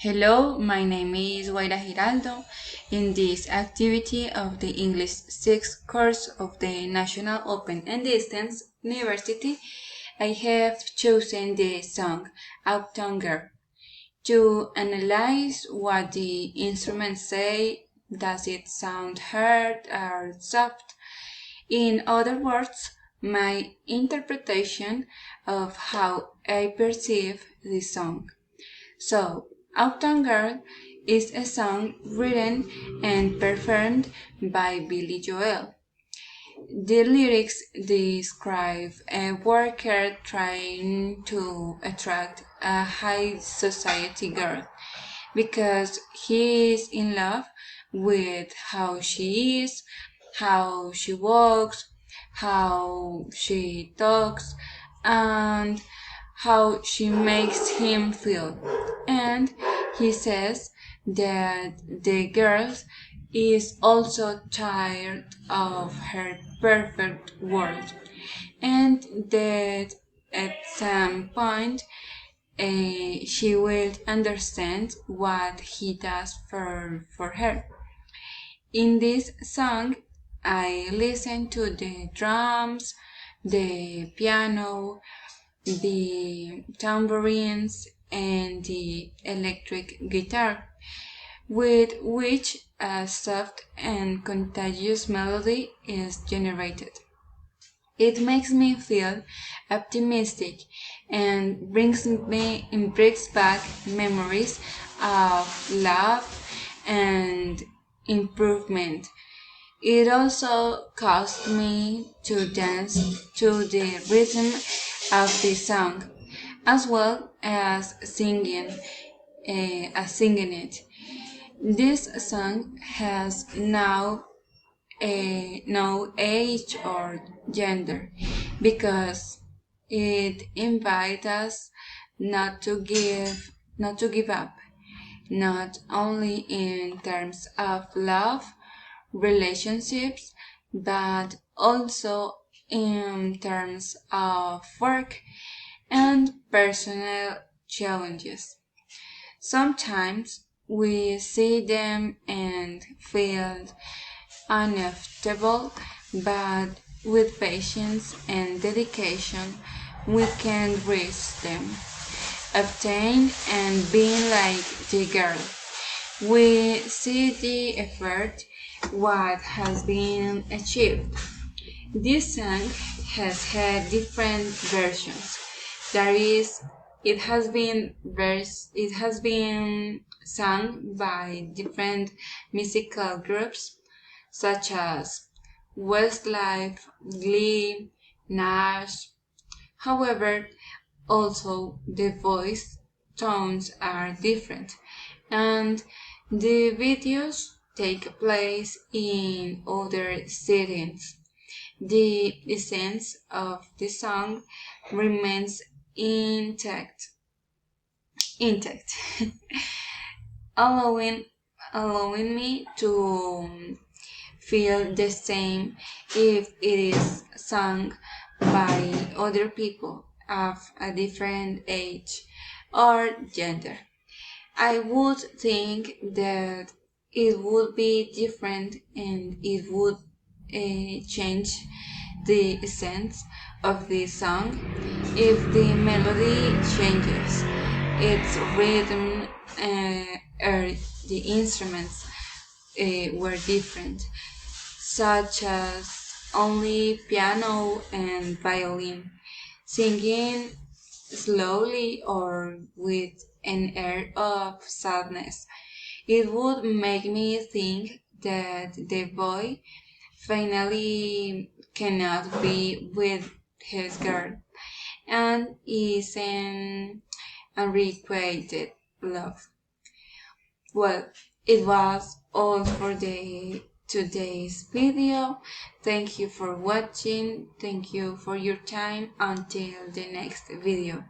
Hello, my name is Guaira Giraldo. In this activity of the English 6th course of the National Open and Distance University, I have chosen the song Uptown Girl to analyze what the instruments say. Does it sound hard or soft? In other words, my interpretation of how I perceive the song. So, Uptown Girl is a song written and performed by Billy Joel. The lyrics describe a worker trying to attract a high society girl because he is in love with how she is, how she walks, how she talks, and how she makes him feel. And he says that the girl is also tired of her perfect world and that at some point she will understand what he does for her. In this song, I listen to the drums, the piano, the tambourines, and the electric guitar, with which a soft and contagious melody is generated. It makes me feel optimistic and brings back memories of love and improvement. It also caused me to dance to the rhythm of the song, as well as singing it. This song has now no age or gender because it invites us not to give up, not only in terms of love, relationships, but also in terms of work and personal challenges. Sometimes we see them and feel inevitable, but with patience and dedication, we can reach them, obtain and be like the girl. We see the effort, what has been achieved. This song has had different versions. That is, it has been sung by different musical groups such as Westlife, Glee, Nash. However, also the voice tones are different, and the videos take place in other settings. The essence of the song remains intact, intact, allowing allowing me to feel the same if it is sung by other people of a different age or gender. I would think that it would be different and it would change the essence of the song if the melody changes, its rhythm, or the instruments were different, such as only piano and violin, singing slowly or with an air of sadness. It would make me think that the boy finally cannot be with his girl and is in unrequited love. Well, it was all for the today's video. Thank you for watching. Thank you for your time. Until the next video.